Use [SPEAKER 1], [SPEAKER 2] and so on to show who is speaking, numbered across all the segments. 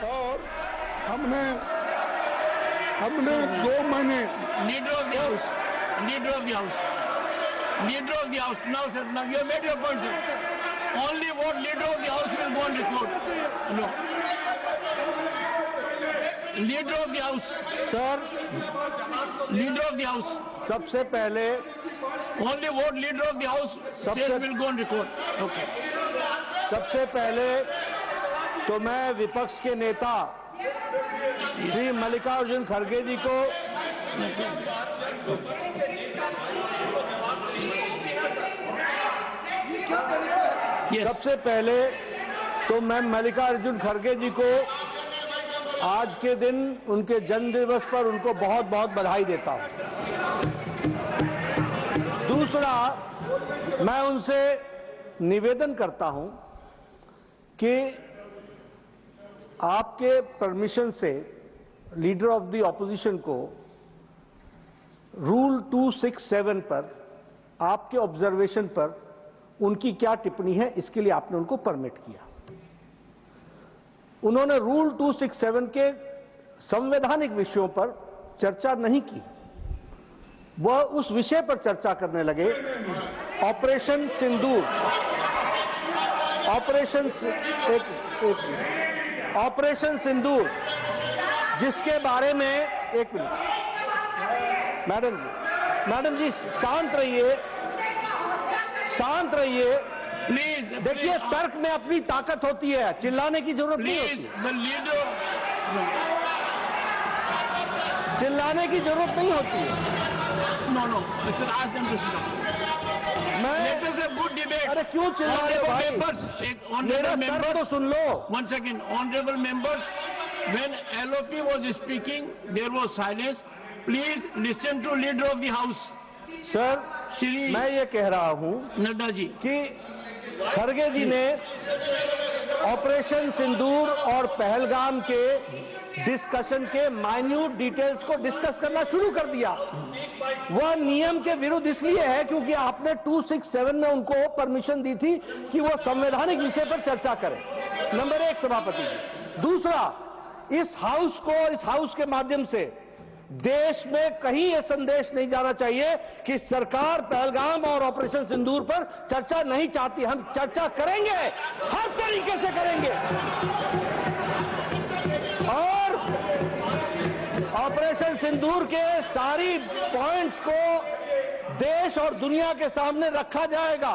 [SPEAKER 1] और हमने 2 महीने
[SPEAKER 2] Leader of the House. Leader of the House. Leader of the House. Now, sir, now you have made your point, sir. Only what Leader of the House will go on record. No. Leader of the House.
[SPEAKER 3] Sir,
[SPEAKER 2] Leader of the House.
[SPEAKER 3] सबसे पहले
[SPEAKER 2] Only what Leader of the House says will go on record. Okay.
[SPEAKER 3] सबसे पहले तो मैं विपक्ष के नेता श्री मल्लिकार्जुन खड़गे जी को
[SPEAKER 2] Yes.
[SPEAKER 3] सबसे पहले तो मैं मल्लिकार्जुन खड़गे जी को आज के दिन उनके जन्म दिवस पर उनको बहुत बहुत बधाई देता हूं। दूसरा, मैं उनसे निवेदन करता हूं कि आपके परमिशन से लीडर ऑफ द ऑपोजिशन को रूल 267 पर आपके ऑब्जर्वेशन पर उनकी क्या टिप्पणी है, इसके लिए आपने उनको परमिट किया। उन्होंने रूल 267 के संवैधानिक विषयों पर चर्चा नहीं की, वह उस विषय पर चर्चा करने लगे ऑपरेशन सिंदूर, ऑपरेशन सिंदूर, जिसके बारे में एक मिनट मैडम जी शांत रहिए, शांत रहिए
[SPEAKER 2] Please.
[SPEAKER 3] देखिए, तर्क में अपनी ताकत होती है, चिल्लाने की जरूरत नहीं
[SPEAKER 2] Please,
[SPEAKER 3] होती,
[SPEAKER 2] the leader.
[SPEAKER 3] चिल्लाने की जरूरत नहीं होती है।
[SPEAKER 2] No. Sir, ask them to sit down.
[SPEAKER 3] मैं
[SPEAKER 2] Let us have good debate.
[SPEAKER 3] अरे क्यों चिल्ला रहे हो
[SPEAKER 2] Honorable
[SPEAKER 3] भाई?
[SPEAKER 2] members,
[SPEAKER 3] मेरा
[SPEAKER 2] honorable
[SPEAKER 3] तर्क तो
[SPEAKER 2] members.
[SPEAKER 3] Soon low.
[SPEAKER 2] One second, honorable members. When LOP was speaking, there was silence. Please listen to leader of the house,
[SPEAKER 3] sir,
[SPEAKER 2] Shri
[SPEAKER 3] मैं ये कह रहा हूं
[SPEAKER 2] Nadda ji.
[SPEAKER 3] कि खड़गे जी ने ऑपरेशन सिंदूर और पहलगाम के डिस्कशन के माइन्यूट डिटेल्स को डिस्कस करना शुरू कर दिया। वह नियम के विरुद्ध इसलिए है क्योंकि आपने 267 में उनको परमिशन दी थी कि वह संवैधानिक विषय पर चर्चा करें। नंबर 1 सभापति जी। दूसरा, इस हाउस को और इस हाउस के माध्यम से देश में कहीं यह संदेश नहीं जाना चाहिए कि सरकार पहलगाम और ऑपरेशन सिंदूर पर चर्चा नहीं चाहती। हम चर्चा करेंगे, हर तरीके से करेंगे, और ऑपरेशन सिंदूर के सारी पॉइंट्स को देश और दुनिया के सामने रखा जाएगा।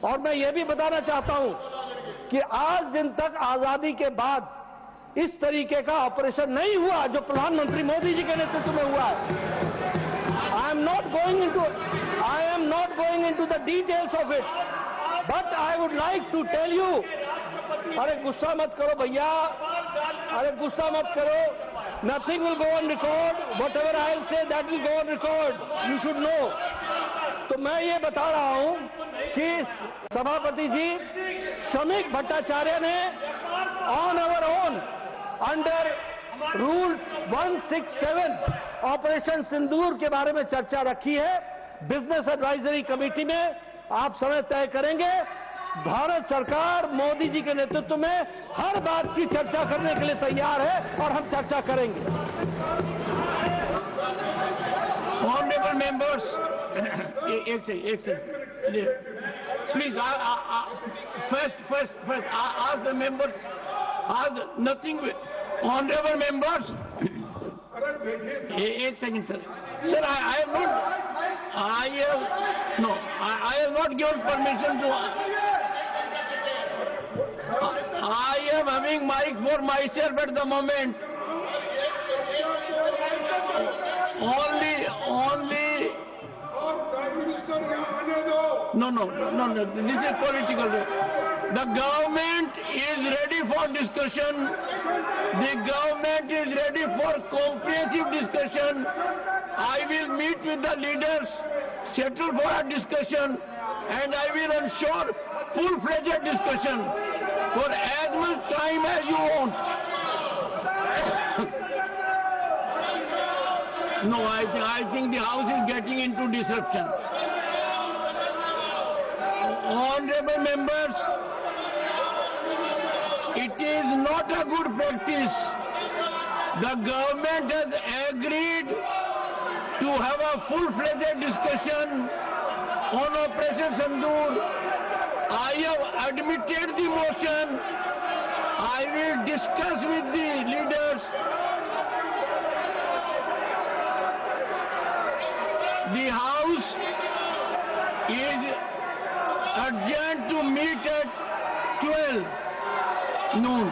[SPEAKER 3] और मैं यह भी बताना चाहता हूं कि आज दिन तक आजादी के बाद इस तरीके का ऑपरेशन नहीं हुआ जो प्रधानमंत्री मोदी जी के नेतृत्व में हुआ है। I am not going into the details of it, but I would like to tell you. अरे गुस्सा मत करो भैया, अरे गुस्सा मत करो। Nothing will go on record, whatever I will say that will go on record, you should know. तो मैं ये बता रहा हूं कि सभापति जी श्रमिक भट्टाचार्य ने on our own under rule 167 operation Sindoor के बारे में चर्चा रखी है। बिजनेस एडवाइजरी कमेटी में आप समय तय करेंगे। भारत सरकार मोदी जी के नेतृत्व में हर बात की चर्चा करने के लिए तैयार है और हम चर्चा करेंगे।
[SPEAKER 2] Honorable members, एक second, please, first, ask the members, nothing, honorable members, एक second sir, I have not given permission to, I am having mic for myself at the moment, only, no, this is political. The government is ready for discussion. The government is ready for comprehensive discussion. I will meet with the leaders, settle for a discussion, and I will ensure full-fledged discussion for as much time as you want. No, I think the House is getting into disruption. Honorable members, It is not a good practice. The government has agreed to have a full-fledged discussion on Operation Sindoor. I have admitted the motion. I will discuss with the leaders. The House is urgent to meet at 12 noon.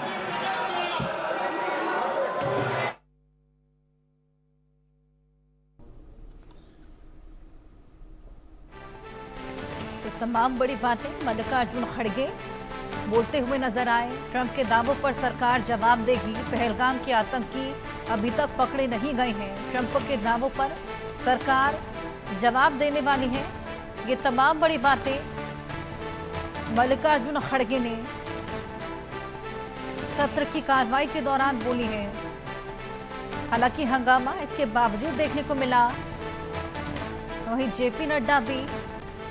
[SPEAKER 4] तो तमाम बड़ी बातें मल्लिकार्जुन खड़गे बोलते हुए नजर आए। Trump के दावों पर सरकार जवाब देगी। पहलगाम के आतंकी अभी तक पकड़े नहीं गए हैं। ट्रंप के दावों पर सरकार जवाब देने वाली है। ये तमाम बड़ी बातें मल्लिकार्जुन खड़गे ने सत्र की कार्रवाई के दौरान बोली है। हालांकि हंगामा इसके बावजूद देखने को मिला। वहीं जेपी नड्डा भी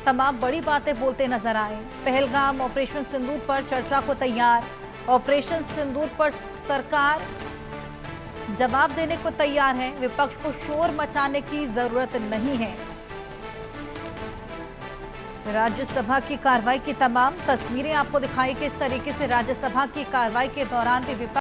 [SPEAKER 4] तमाम बड़ी बातें बोलते नजर आए। पहलगाम ऑपरेशन सिंदूर पर चर्चा को तैयार। ऑपरेशन सिंदूर पर सरकार जवाब देने को तैयार है। विपक्ष को शोर मचाने की जरूरत नहीं है। राज्यसभा की कार्रवाई की तमाम तस्वीरें आपको दिखाई किस तरीके से राज्यसभा की कार्रवाई के दौरान भी विपक्ष